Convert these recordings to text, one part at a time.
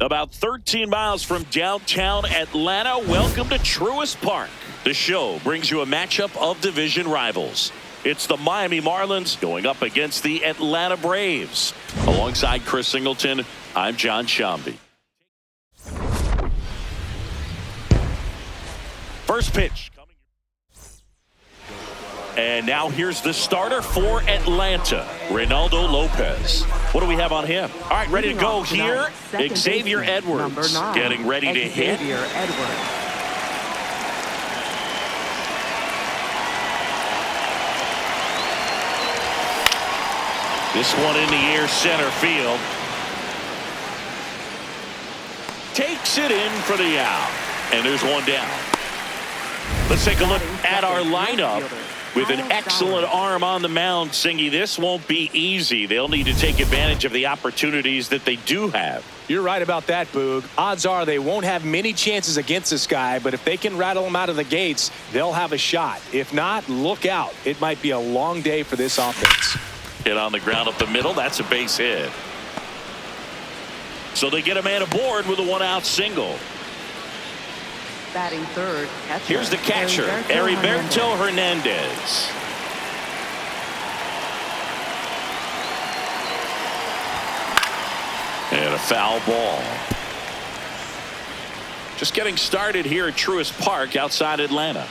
About 13 miles from downtown Atlanta, welcome to Truist Park. The show brings you a matchup of division rivals. It's the Miami Marlins going up against the Atlanta Braves. Alongside Chris Singleton, I'm John Shambi. First pitch. And now here's the starter for Atlanta, Reynaldo Lopez. What do we have on him? All right, ready to go here. Xavier Edwards getting ready to hit. This one in the air, center field. Takes it in for the out. And there's one down. Let's take a look at our lineup. With an excellent arm on the mound, Singy, this won't be easy. They'll need to take advantage of the opportunities that they do have. You're right about that, Boog. Odds are they won't have many chances against this guy, but if they can rattle him out of the gates, they'll have a shot. If not, look out. It might be a long day for this offense. Hit on the ground up the middle. That's a base hit. So they get a man aboard with a one-out single. Batting third, catcher. Here's the catcher, Heriberto Hernandez. And a foul ball. Just getting started here at Truist Park outside Atlanta.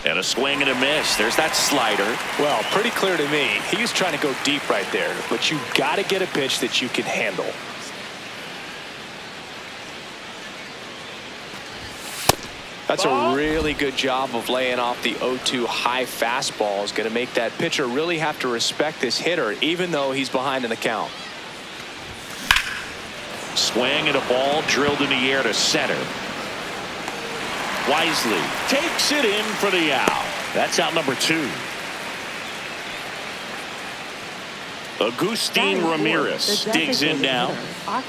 And a swing and a miss. There's that slider. Well, pretty clear to me. He was trying to go deep right there, but you got to get a pitch that you can handle. That's a really good job of laying off the 0-2 high fastball. Is going to make that pitcher really have to respect this hitter, even though he's behind in the count. Swing and a ball drilled in the air to center. Wisely takes it in for the out. That's out number 2. Agustin Ramirez digs in now.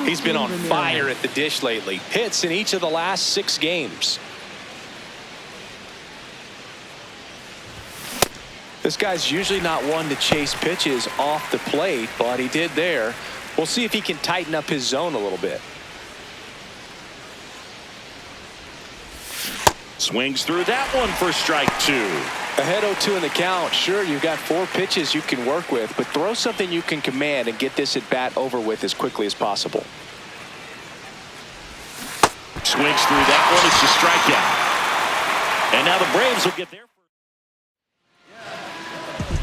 He's been on fire at the dish lately. Hits in each of the last 6 games. This guy's usually not one to chase pitches off the plate, but he did there. We'll see if he can tighten up his zone a little bit. Swings through that one for strike 2. Ahead 0-2 in the count. Sure, you've got 4 pitches you can work with, but throw something you can command and get this at bat over with as quickly as possible. Swings through that one. It's a strikeout. And now the Braves will get there.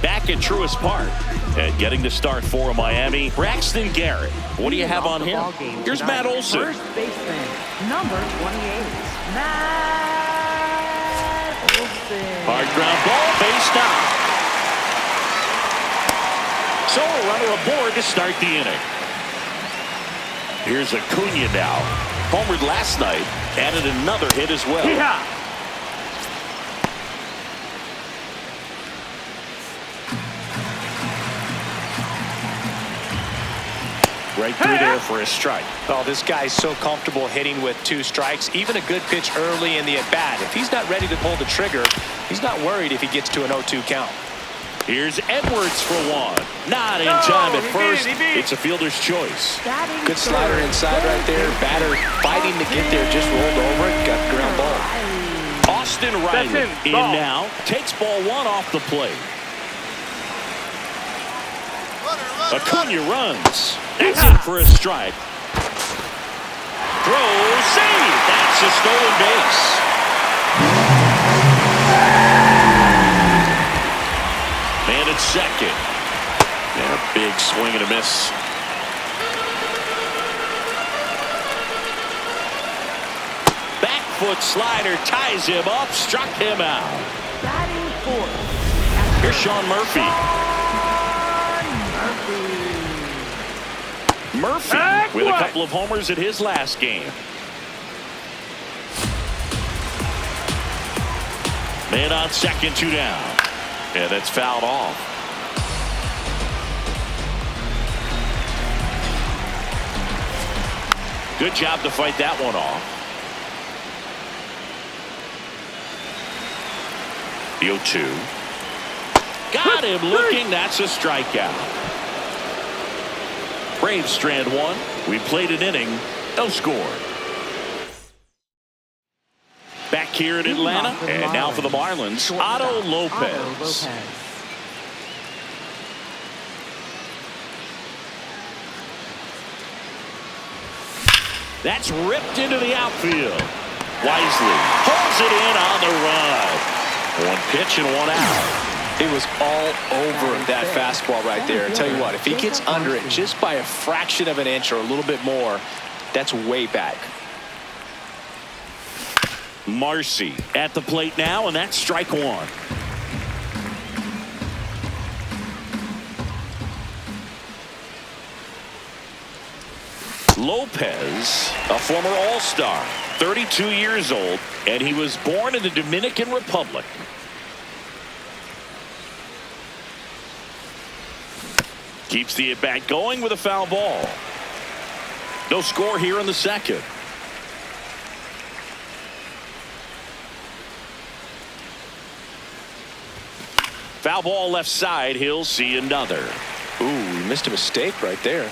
Back at Truist Park and getting the start for Miami, Braxton Garrett. What do you have on him? Here's Matt Olson. First baseman, number 28, Matt Olson. Hard ground ball, base down. So a runner aboard to start the inning. Here's Acuna now. Homered last night, added another hit as well. Yeah. Right through there for a strike. Oh, this guy's so comfortable hitting with 2 strikes. Even a good pitch early in the at-bat. If he's not ready to pull the trigger, he's not worried if he gets to an 0-2 count. Here's Edwards for one. Not in time at first. It's a fielder's choice. Good slider inside right there. Batter fighting to get there. Just rolled over it. Got the ground ball. Austin Riley in now. Takes ball 1 off the plate. Acuna runs. That's in for a strike. Throw, save. That's a stolen base. Man at second. And a big swing and a miss. Back foot slider ties him up, struck him out. Batting fourth. Here's Sean Murphy. Murphy with a couple of homers in his last game. Man on second, 2 down. And that's fouled off. Good job to fight that one off. The 0-2. Got him looking. That's a strikeout. Braves strand one. We played an inning. No score. Back here in Atlanta. And now for the Marlins, Otto Lopez. That's ripped into the outfield. Wisely holds it in on the run. One pitch and one out. It was all over that fastball right there. I tell you what, if he gets under it just by a fraction of an inch or a little bit more, that's way back. Marcy at the plate now, and that's strike one. Lopez, a former All-Star, 32 years old, and he was born in the Dominican Republic. Keeps the at-bat going with a foul ball. No score here in the second. Foul ball left side. He'll see another. Ooh, he missed a mistake right there.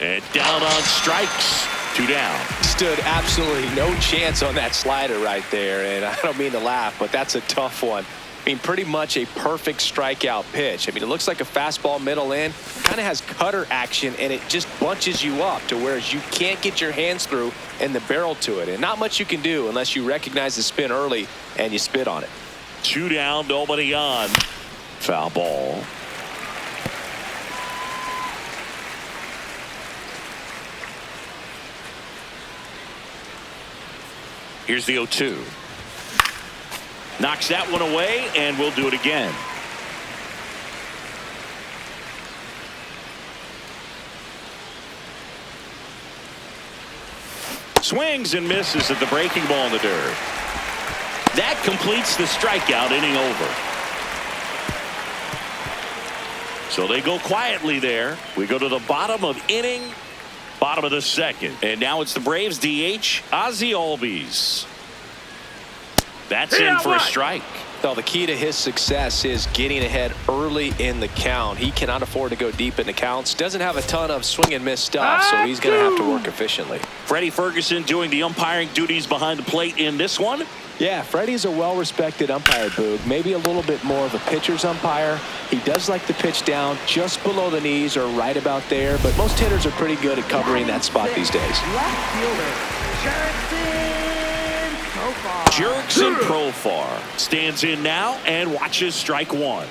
And down on strikes. 2 down. Stood absolutely no chance on that slider right there. And I don't mean to laugh, but that's a tough one. I mean, pretty much a perfect strikeout pitch. I mean, it looks like a fastball middle in. Kind of has cutter action, and it just bunches you up to where you can't get your hands through and the barrel to it. And not much you can do unless you recognize the spin early and you spit on it. 2 down, nobody on. Foul ball. Here's the 0-2. Knocks that one away, and we'll do it again. Swings and misses at the breaking ball in the dirt. That completes the strikeout, inning over. So they go quietly there. We go to the bottom of inning, bottom of the second. And now it's the Braves DH, Ozzie Albies. That's in for a strike. Well, the key to his success is getting ahead early in the count. He cannot afford to go deep in the counts. Doesn't have a ton of swing and miss stuff, so he's going to have to work efficiently. Freddie Ferguson doing the umpiring duties behind the plate in this one. Yeah, Freddie's a well-respected umpire, Boog. Maybe a little bit more of a pitcher's umpire. He does like the pitch down just below the knees or right about there, but most hitters are pretty good at covering that spot these days. Left fielder, Jurickson Profar stands in now and watches strike one.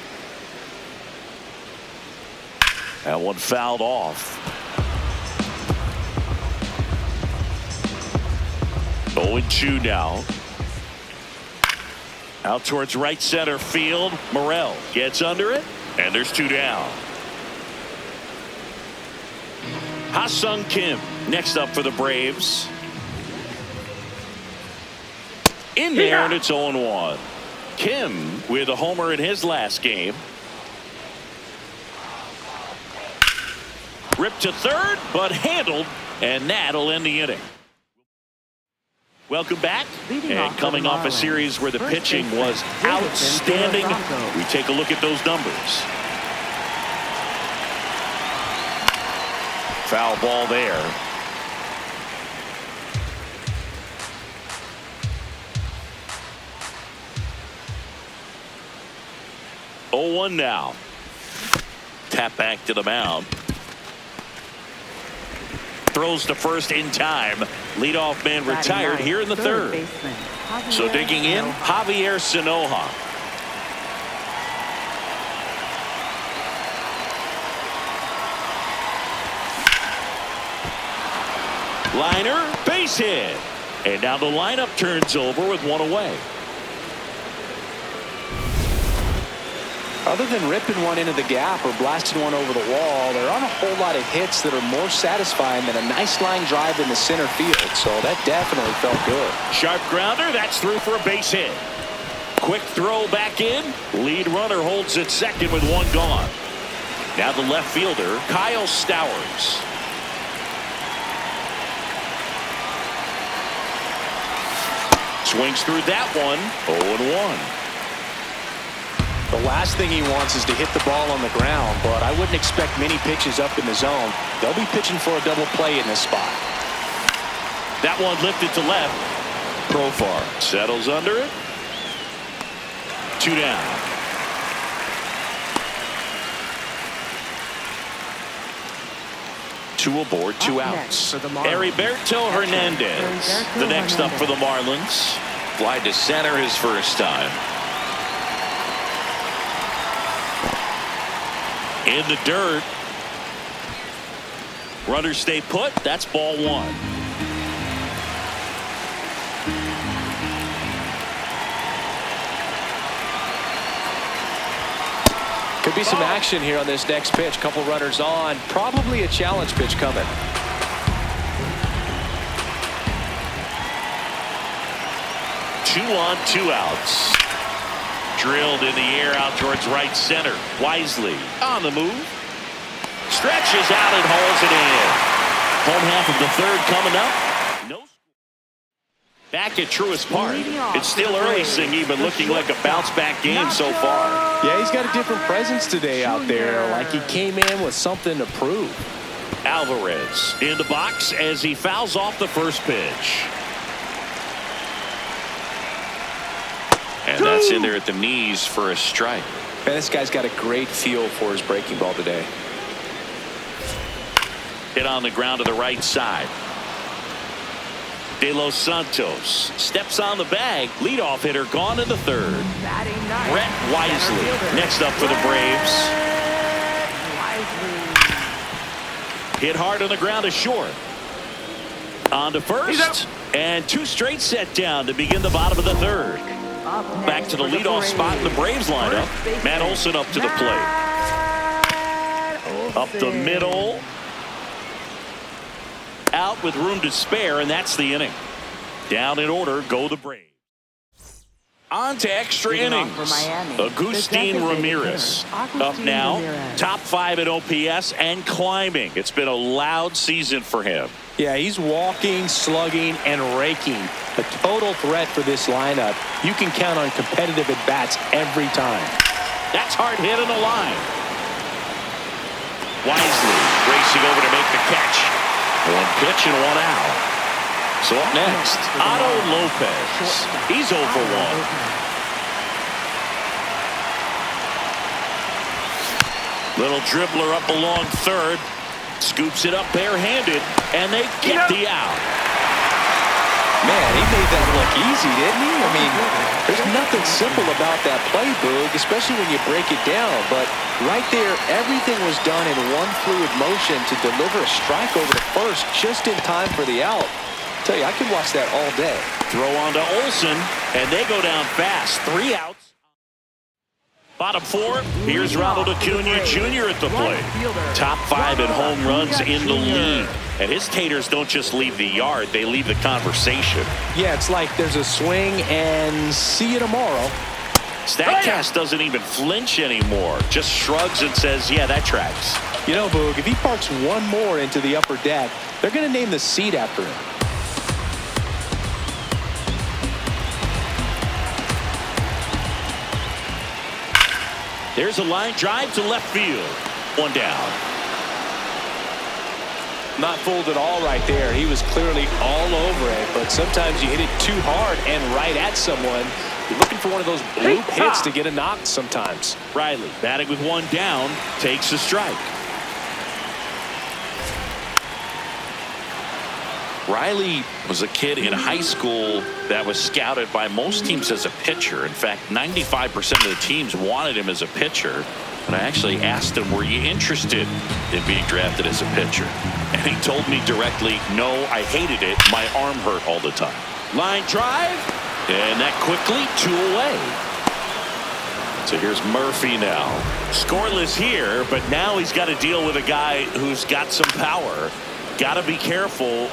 That one fouled off. 0-2 now. Out towards right center field. Morel gets under it, and there's 2 down. Ha-Sung Kim next up for the Braves. In there, and it's 0-1. Kim with a homer in his last game. Ripped to third, but handled, and that'll end the inning. Welcome back. And coming off a series where the pitching was outstanding, we take a look at those numbers. Foul ball there. Oh, 0-1 now. Tap back to the mound. Throws to first in time. Leadoff man retired here in the third. So digging in, Javier Sinoja. Liner, base hit. And now the lineup turns over with one away. Other than ripping one into the gap or blasting one over the wall, there aren't a whole lot of hits that are more satisfying than a nice line drive in the center field. So that definitely felt good. Sharp grounder. That's through for a base hit. Quick throw back in. Lead runner holds at second with one gone. Now the left fielder, Kyle Stowers. Swings through that one. 0-1. The last thing he wants is to hit the ball on the ground, but I wouldn't expect many pitches up in the zone. They'll be pitching for a double play in this spot. That one lifted to left. Profar settles under it. 2 down. Two aboard, 2 outs. Heriberto Hernandez, the next up for the Marlins. Fly to center his first time. In the dirt. Runners stay put. That's ball 1. Could be some action here on this next pitch. Couple runners on. Probably a challenge pitch coming. Two on, 2 outs. Drilled in the air out towards right center. Wisely on the move. Stretches out and hauls it in. Home half of the third coming up. No. Back at Truist Park. It's still early, Singy, but looking like a bounce-back game so far. Yeah, he's got a different presence today out there. Like he came in with something to prove. Alvarez in the box as he fouls off the first pitch. And that's in there at the knees for a strike. Man, this guy's got a great feel for his breaking ball today. Hit on the ground to the right side. De Los Santos steps on the bag. Leadoff hitter gone in the third. Brett Wisely next up for the Braves. Hit hard on the ground to short. On to first. And 2 straight set down to begin the bottom of the third. Back to the leadoff spot in the Braves lineup. Matt Olson up to the plate. Up the middle. Out with room to spare, and that's the inning. Down in order go the Braves. On to extra innings. Agustin Ramirez up now. Top 5 at OPS and climbing. It's been a loud season for him. Yeah, he's walking, slugging, and raking. A total threat for this lineup. You can count on competitive at-bats every time. That's hard hit on the line. Wisely racing over to make the catch. 1 pitch and 1 out. So up next, Otto Lopez. He's 0 for 1. Little dribbler up along third. Scoops it up barehanded, and they get the out. Man, he made that look easy, didn't he? I mean, there's nothing simple about that play, Boog, especially when you break it down. But right there, everything was done in one fluid motion to deliver a strike over to first just in time for the out. I tell you, I could watch that all day. Throw on to Olson, and they go down fast. 3 outs. Bottom 4, here's Ronald Acuna Jr. at the plate. Top 5 in home runs in the league. And his taters don't just leave the yard, they leave the conversation. Yeah, it's like there's a swing and see you tomorrow. Statcast doesn't even flinch anymore. Just shrugs and says, yeah, that tracks. You know, Boog, if he parks one more into the upper deck, they're going to name the seat after him. There's a line drive to left field. 1 down. Not fooled at all right there. He was clearly all over it, but sometimes you hit it too hard and right at someone. You're looking for one of those bloop hits to get a knock sometimes. Riley batting with 1 down, takes a strike. Riley was a kid in high school that was scouted by most teams as a pitcher. In fact, 95% of the teams wanted him as a pitcher. And I actually asked him, were you interested in being drafted as a pitcher? And he told me directly, no, I hated it. My arm hurt all the time. Line drive, and that quickly 2 away. So here's Murphy now. Scoreless here, but now he's got to deal with a guy who's got some power. Got to be careful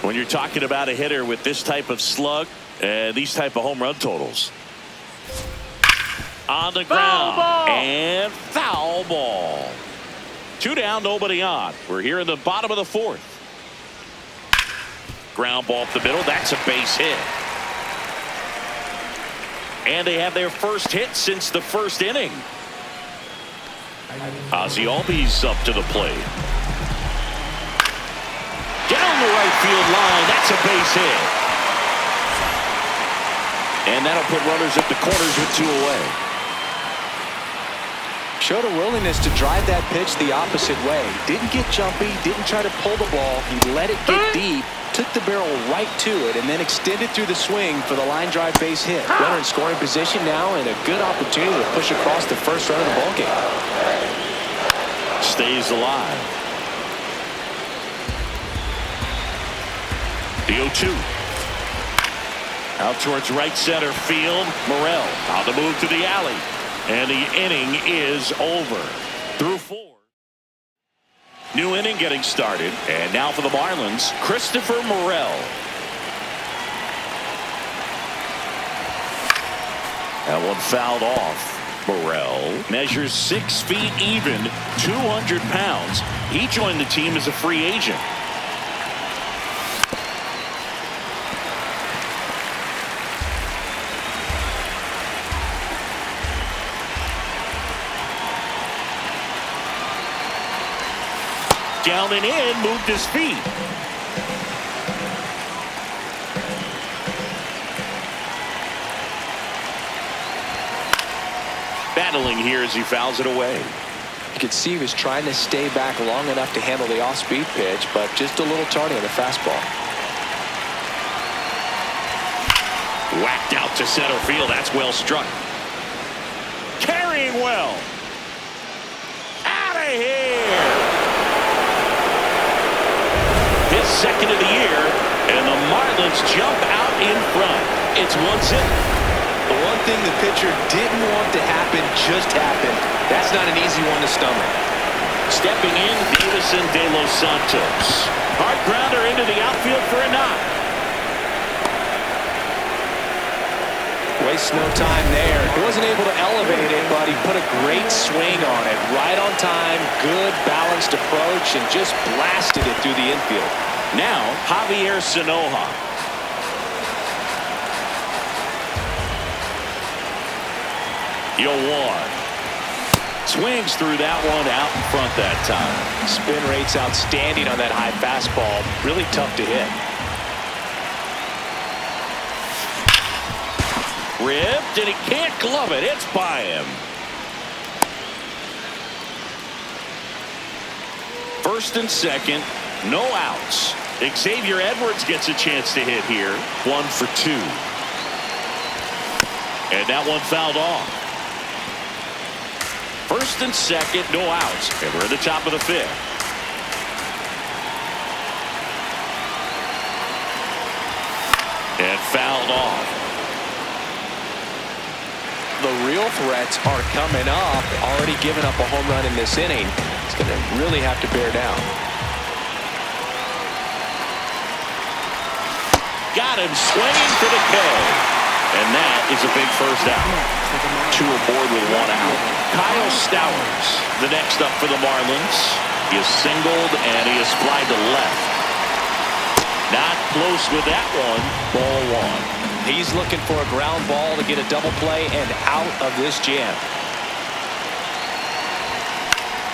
when you're talking about a hitter with this type of slug and these type of home run totals. On the ground and foul ball. 2 down, nobody on. We're here in the bottom of the 4th. Ground ball up the middle. That's a base hit. And they have their first hit since the first inning. Ozzie Albies up to the plate. Down the right field line. That's a base hit. And that'll put runners at the corners with 2 away. Showed a willingness to drive that pitch the opposite way. Didn't get jumpy, didn't try to pull the ball. He let it get deep, took the barrel right to it, and then extended through the swing for the line drive base hit. Runner in scoring position now, and a good opportunity to push across the first run of the ballgame. Stays alive. The 0-2. Out towards right center field. Morel on the move to the alley. And the inning is over. Through 4. New inning getting started. And now for the Marlins, Christopher Morel. That one fouled off. Morel measures 6 feet even, 200 pounds. He joined the team as a free agent. Down and in, moved his feet. Battling here as he fouls it away. You could see he was trying to stay back long enough to handle the off-speed pitch, but just a little tardy on the fastball. Whacked out to center field. That's well struck. Carrying well. Out of here. His second of the year, and the Marlins jump out in front. It's 1-0. The one thing the pitcher didn't want to happen just happened. That's not an easy one to stomach. Stepping in, Davison De Los Santos. Hard grounder into the outfield for a knock. Wastes no time there. He wasn't able to elevate it, but he put a great swing on it. Right on time, good balanced approach, and just blasted it through the infield. Now, Javier Sanoja. One. Swings through that one out in front that time. Spin rate's outstanding on that high fastball. Really tough to hit. Ripped, and he can't glove it. It's by him. First and second, no outs. Xavier Edwards gets a chance to hit here. 1 for 2. And that one fouled off. First and second, no outs. And we're at the top of the 5th. And fouled off. The real threats are coming up. Already giving up a home run in this inning. It's going to really have to bear down. Got him swinging for the K. And that is a big first out. 2 aboard with 1 out. Kyle Stowers, the next up for the Marlins. He is singled and he is flied to left. Not close with that one. Ball 1. He's looking for a ground ball to get a double play and out of this jam.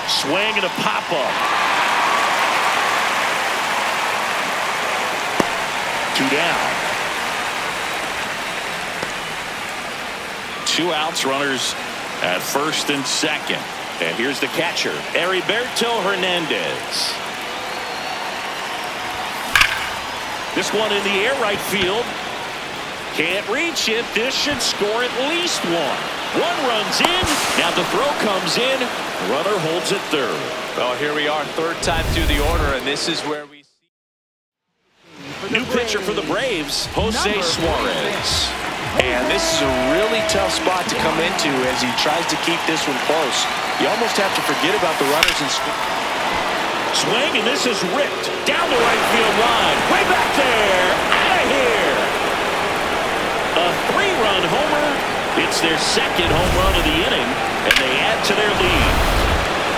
Swing and a pop-up. 2 down. 2 outs, runners at first and second. And here's the catcher, Heriberto Hernandez. This one in the air, right field. Can't reach it. This should score at least 1. 1 runs in. Now the throw comes in. Runner holds it third. Well, here we are, 3rd time through the order, and this is where we see. New pitcher for the Braves, Jose Suarez. And this is a really tough spot to come into as he tries to keep this one close. You almost have to forget about the runners and swing, and this is ripped down the right field line. Way back there. Out of here. A 3-run homer. It's their 2nd home run of the inning, and they add to their lead.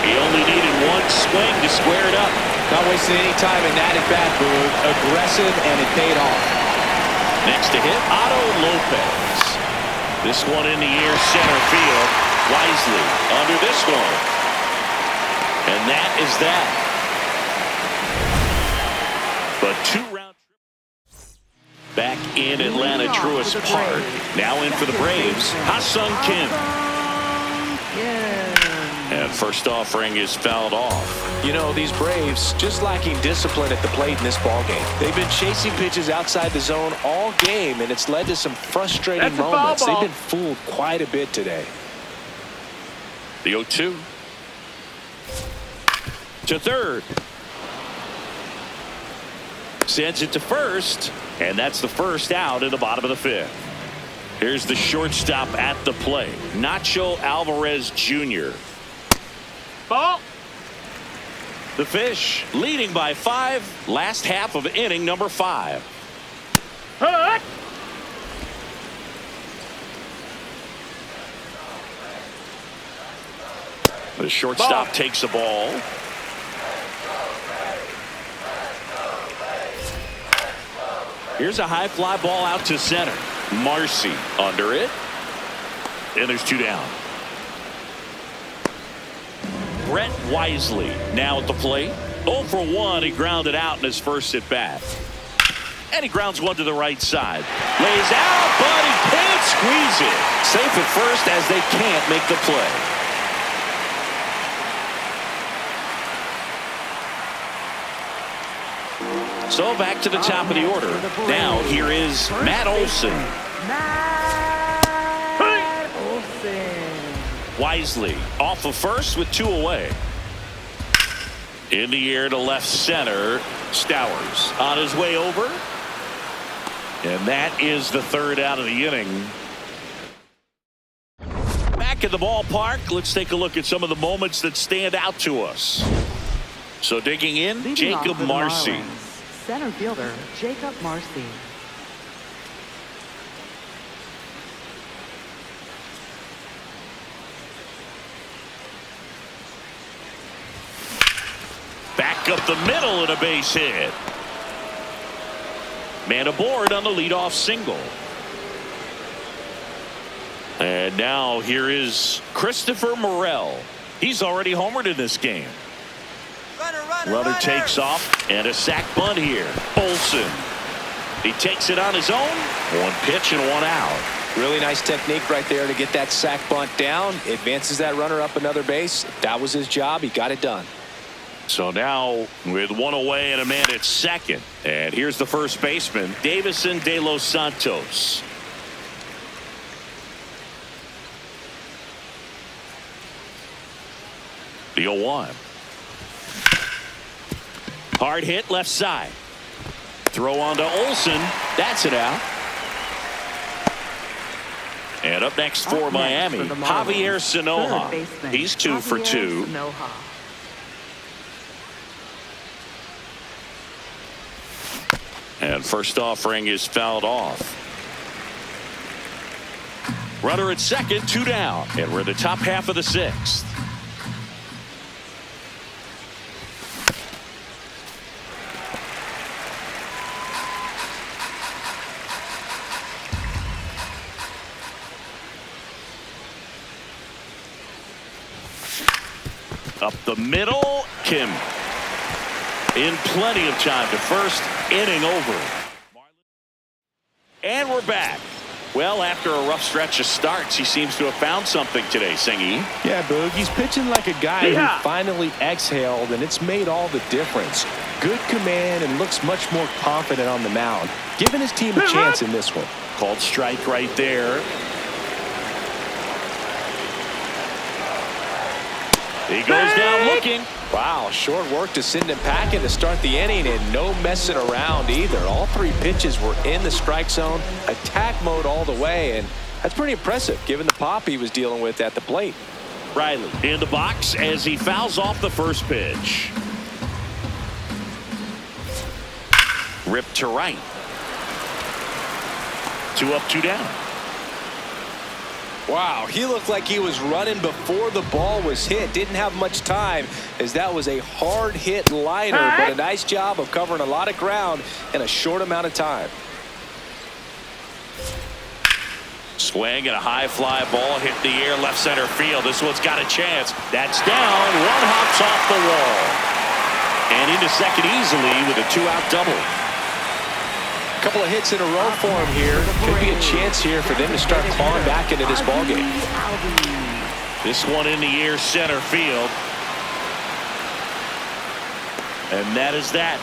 He only needed 1 swing to square it up. Not wasting any time in that at-bat, Boog. Aggressive, and it paid off. Next to hit, Otto Lopez. This one in the air, center field. Wisely under this one. And that is that. But 2-round back in Atlanta Truist Park. Now in for the Braves, Ha-Sung Kim. And first offering is fouled off. You know, these Braves just lacking discipline at the plate in this ball game. They've been chasing pitches outside the zone all game, and it's led to some frustrating moments. They've been fooled quite a bit today. The 0-2. To third. Sends it to first, and that's the first out in the bottom of the fifth. Here's the shortstop at the plate, Nacho Alvarez Jr. Ball. The Fish leading by 5, last half of inning number 5. Hut. The shortstop takes a ball. Here's a high fly ball out to center. Marcy under it. And there's 2 down. Brett Wisely now at the plate. 0 for 1. He grounded out in his first at bat. And he grounds one to the right side. Lays out, but he can't squeeze it. Safe at first as they can't make the play. So back to the top of the order. Now here is Matt Olson. Wisely off of first with 2 away. In the air to left center. Stowers on his way over. And that is the 3rd out of the inning. Back at the ballpark, let's take a look at some of the moments that stand out to us. So digging in, Jacob Marcy. Center fielder Jacob Marcy. Back up the middle and a base hit. Man aboard on the leadoff single. And now here is Christopher Morel. He's already homered in this game. Runner takes off and a sac bunt here. Olson. He takes it on his own. 1 pitch and 1 out. Really nice technique right there to get that sac bunt down. Advances that runner up another base. That was his job. He got it done. So now with 1 away and a man at second. And here's the first baseman, Davison De Los Santos. The 0-1. Hard hit left side. Throw on to Olson. That's it out. And up next for Miami, Javier Sanoja. He's 2 for 2. And first offering is fouled off. Runner at second, 2 down. And we're in the top half of the 6th. Up the middle, Kim. In plenty of time to first, inning over. And we're back. Well, after a rough stretch of starts, he seems to have found something today, Singy. Yeah, Boog, he's pitching like a guy who finally exhaled, and it's made all the difference. Good command and looks much more confident on the mound, giving his team a chance in this one. Called strike right there. He goes down looking. Wow, short work to send him packing to start the inning, and no messing around either. All 3 pitches were in the strike zone, attack mode all the way, and that's pretty impressive given the pop he was dealing with at the plate. Riley in the box as he fouls off the first pitch. Ripped to right. 2 up, 2 down. Wow, he looked like he was running before the ball was hit. Didn't have much time as that was a hard hit liner, but a nice job of covering a lot of ground in a short amount of time. Swing and a high fly ball hit the air left center field. This one's got a chance. That's down. One hops off the wall. And into second easily with a 2-out double. A couple of hits in a row for him here. Could be a chance here for them to start clawing back into this ballgame. This one in the air center field. And that is that.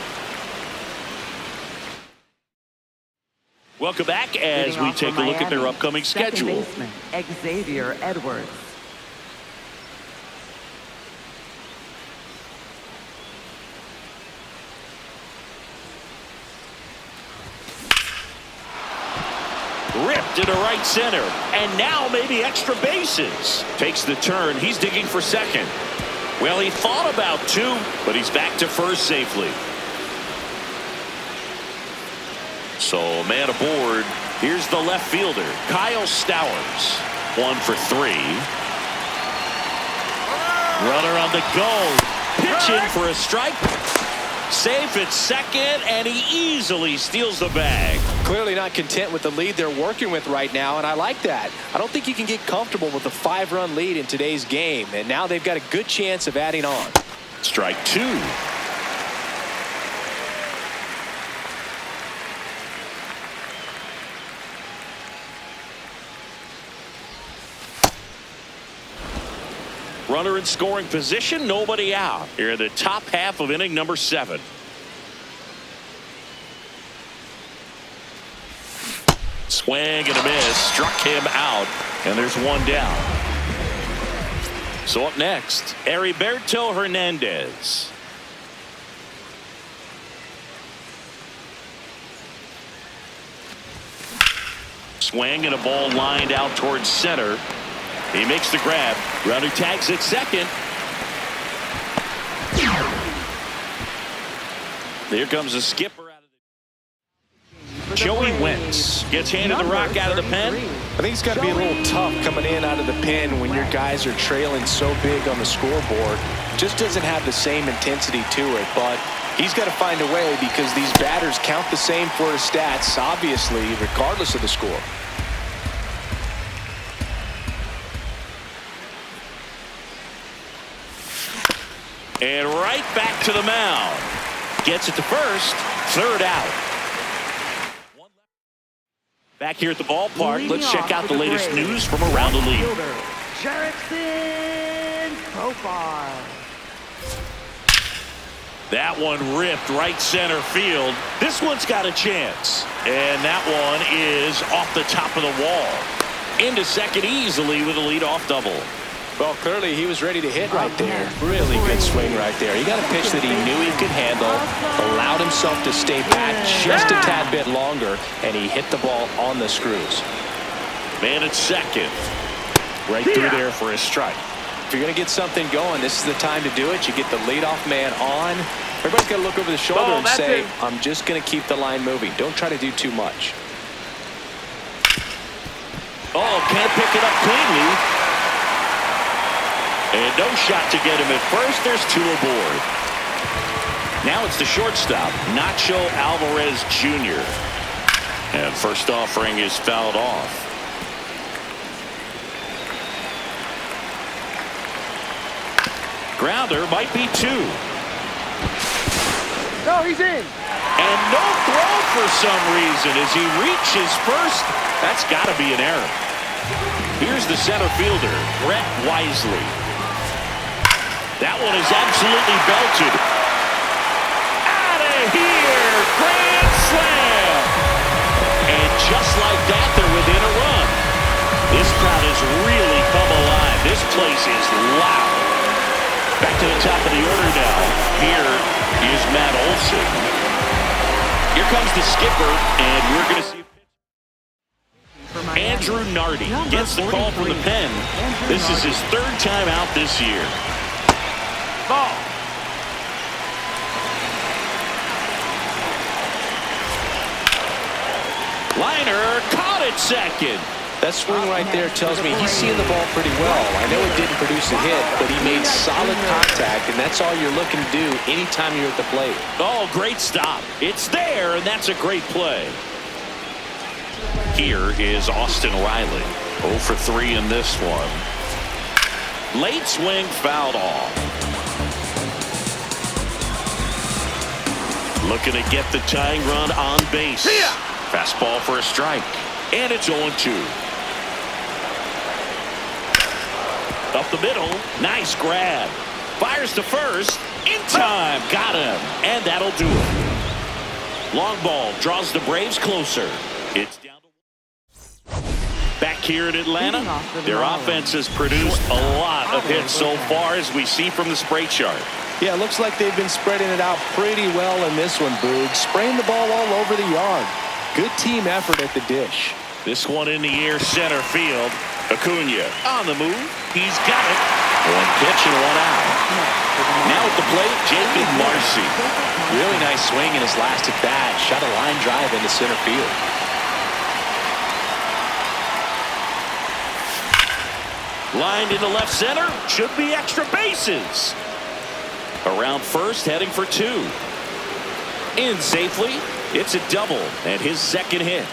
Welcome back as we take a look at their upcoming schedule. Baseman, Xavier Edwards. Ripped into right center. And now maybe extra bases. Takes the turn. He's digging for second. Well, he thought about two, but he's back to first safely. So man aboard. Here's the left fielder, Kyle Stowers. 1 for 3. Runner on the go. Pitching for a strike. Safe at second, and he easily steals the bag. Clearly not content with the lead they're working with right now, and I like that. I don't think you can get comfortable with a 5-run lead in today's game, and now they've got a good chance of adding on. Strike 2. Runner in scoring position, nobody out. Here in the top half of inning number 7. Swing and a miss, struck him out, and there's one down. So up next, Heriberto Hernandez. Swing and a ball lined out towards center. He makes the grab. Runner tags at second. Here comes a skipper out of the... Joey Wentz gets handed the rock out of the pen. I think it's got to be a little tough coming in out of the pen when your guys are trailing so big on the scoreboard. Just doesn't have the same intensity to it, but he's got to find a way because these batters count the same for his stats, obviously, regardless of the score. And right back to the mound. Gets it to first. 3rd out. Back here at the ballpark, let's check out the latest news from around the league. Jerickson Profar. That one ripped right center field. This one's got a chance. And that one is off the top of the wall. Into second easily with a leadoff double. Well, clearly he was ready to hit right there. Really good swing right there. He got a pitch that he knew he could handle, allowed himself to stay back just a tad bit longer, and he hit the ball on the screws. Man at second. Right through there for a strike. If you're going to get something going, this is the time to do it. You get the leadoff man on. Everybody's got to look over the shoulder and say, I'm just going to keep the line moving. Don't try to do too much. Oh, can't pick it up cleanly. And no shot to get him at first. There's 2 aboard. Now it's the shortstop, Nacho Alvarez Jr. And first offering is fouled off. Grounder might be 2. No, he's in. And no throw for some reason as he reaches first. That's got to be an error. Here's the center fielder, Brett Wisely. That one is absolutely belted. Out of here! Grand slam! And just like that, they're within a run. This crowd has really come alive. This place is loud. Back to the top of the order now. Here is Matt Olson. Here comes the skipper, and we're going to see Andrew Nardi gets the call from the pen. This is his 3rd time out this year. Ball. Liner caught it second. That swing right there tells me he's seeing the ball pretty well. I know it didn't produce a hit, but he made solid contact, and that's all you're looking to do anytime you're at the plate. Oh, great stop. It's there, and that's a great play. Here is Austin Riley. 0 for 3 in this one. Late swing fouled off. Looking to get the tying run on base. Fastball for a strike. And it's 0-2. Up the middle. Nice grab. Fires to first. In time. Got him. And that'll do it. Long ball draws the Braves closer. It's down to... Back here in Atlanta, their offense has produced a lot of hits so far, as we see from the spray chart. Yeah, it looks like they've been spreading it out pretty well in this one, Boog. Spraying the ball all over the yard. Good team effort at the dish. This one in the air, center field. Acuna on the move. He's got it. One pitch and one out. Now at the plate, Jacob Marcy. Really nice swing in his last at bat. Shot a line drive into center field. Lined into left center. Should be extra bases. Around first, heading for 2. In safely. It's a double and his second hit.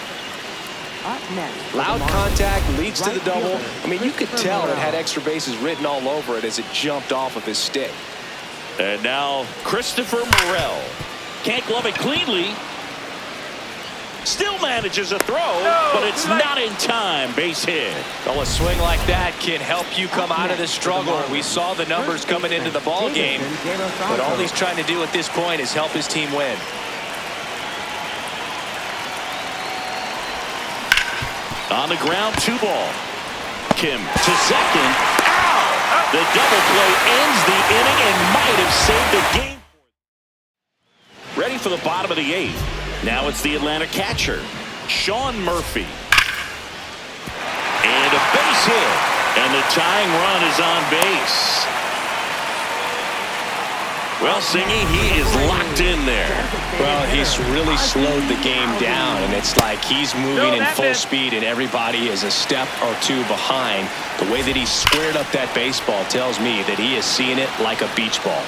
Up next, Loud contact leads to the double. I mean, you could tell it had extra bases written all over it as it jumped off of his stick. And now Christopher Morel. Can't glove it cleanly. Still manages a throw, but it's not in time. Base hit. Well, a swing like that can help you come out of this struggle. We saw the numbers coming into the ball game, but all he's trying to do at this point is help his team win. On the ground, 2 ball. Kim to second. Ow! The double play ends the inning and might have saved the game. Ready for the bottom of the 8th. Now it's the Atlanta catcher, Sean Murphy. And a base hit. And the tying run is on base. Well, Singy, he is locked in there. Well, he's really slowed the game down, and it's like he's moving in full speed, and everybody is a step or 2 behind. The way that he squared up that baseball tells me that he is seeing it like a beach ball.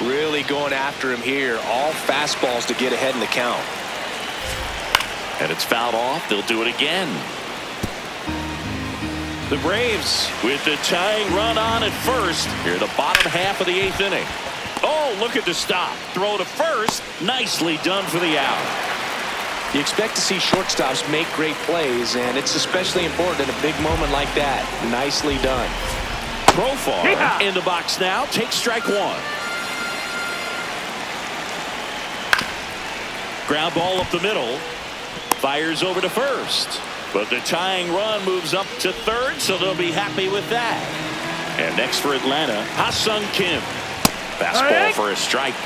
Really going after him here. All fastballs to get ahead in the count. And it's fouled off. They'll do it again. The Braves with the tying run on at first. Here the bottom half of the 8th inning. Oh, look at the stop. Throw to first. Nicely done for the out. You expect to see shortstops make great plays, and it's especially important at a big moment like that. Nicely done. Profar in the box now. Take strike 1. Ground ball up the middle. Fires over to first. But the tying run moves up to 3rd, so they'll be happy with that. And next for Atlanta, Ha-Sung Kim. Fastball for a strike.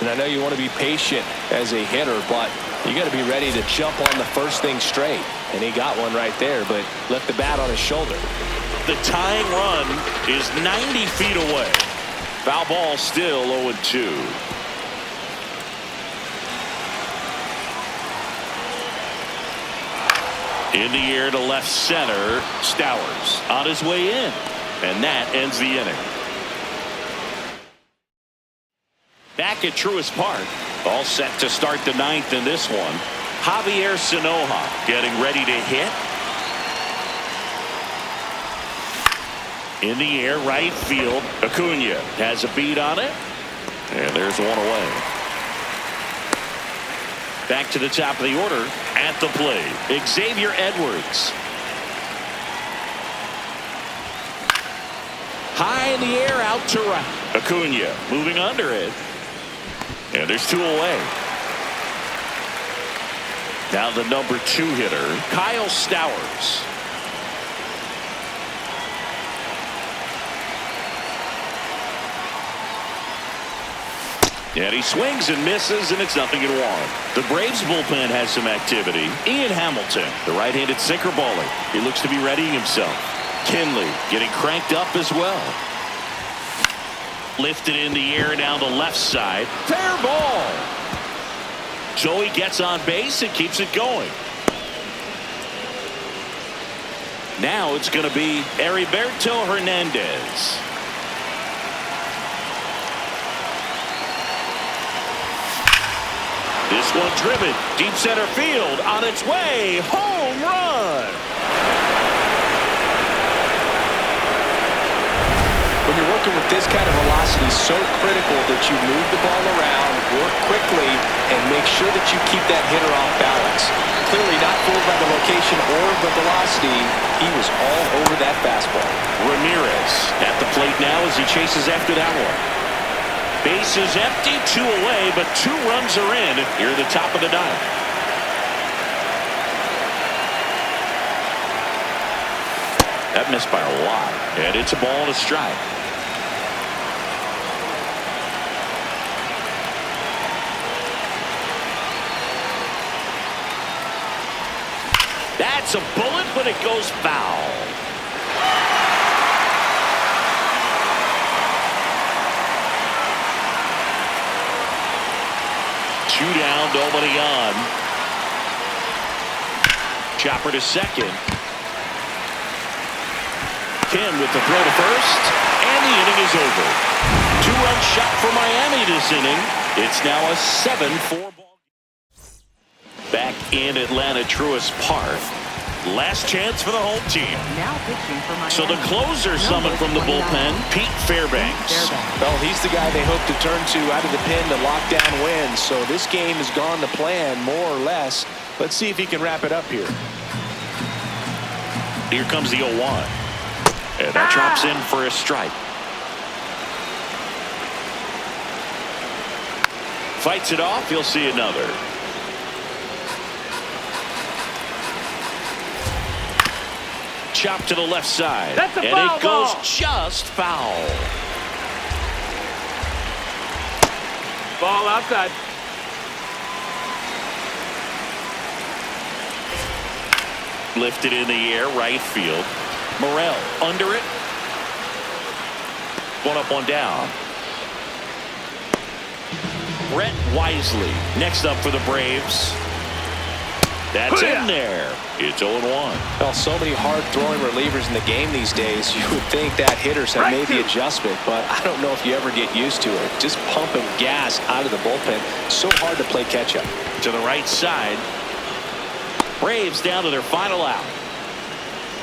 And I know you want to be patient as a hitter, but you got to be ready to jump on the first thing straight. And he got one right there, but left the bat on his shoulder. The tying run is 90 feet away. Foul ball still 0-2. In the air to left center, Stowers on his way in. And that ends the inning. Back at Truist Park, all set to start the 9th in this one. Javier Sanoja getting ready to hit. In the air, right field, Acuna has a beat on it. And there's one away. Back to the top of the order. At the plate, Xavier Edwards. High in the air, out to right. Acuna moving under it. And there's 2 away. Now the number 2 hitter, Kyle Stowers. And he swings and misses, and it's 0-1. The Braves bullpen has some activity. Ian Hamilton, the right-handed sinker baller. He looks to be readying himself. Kinley getting cranked up as well. Lifted in the air down the left side. Fair ball. So he gets on base and keeps it going. Now it's going to be Heriberto Hernandez. This one driven. Deep center field on its way. Home run. When you're working with this kind of velocity, so critical that you move the ball around, work quickly, and make sure that you keep that hitter off balance. Clearly not fooled by the location or the velocity. He was all over that fastball. Ramirez at the plate now as he chases after that one. Base is empty, 2 away, but 2 runs are in here at the top of the ninth. That missed by a lot, and it's a ball and a strike. That's a bullet, but it goes foul. Two down, nobody on. Chopper to second. Kim with the throw to first, and the inning is over. 2-run shot for Miami this inning. It's now a 7-4 ball. Back in Atlanta, Truist Park. Last chance for the home team. Now pitching for Miami. So the closer summoned from the bullpen, Pete Fairbanks. Well, he's the guy they hope to turn to out of the pen to lock down wins. So this game has gone to plan, more or less. Let's see if he can wrap it up here. Here comes the 0-1. And that drops in for a strike. Fights it off. He'll see another. Chop to the left side. That's a and foul it goes ball. just foul. Ball outside. Lifted in the air, right field. Morel under it. 1 up, 1 down. Brett Wisely next up for the Braves. That's in there. It's 0-1. Well, so many hard-throwing relievers in the game these days. You would think that hitters have made the adjustment, but I don't know if you ever get used to it. Just pumping gas out of the bullpen. So hard to play catch-up. To the right side. Braves down to their final out.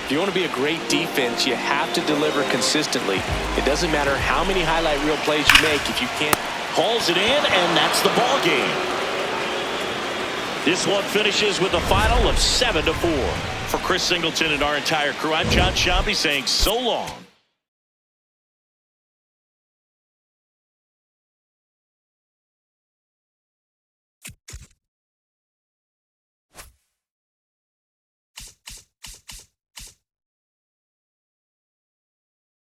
If you want to be a great defense, you have to deliver consistently. It doesn't matter how many highlight reel plays you make if you can't. Hauls it in, and that's the ball game. This one finishes with a final of 7-4. For Chris Singleton and our entire crew, I'm John Shambi saying so long.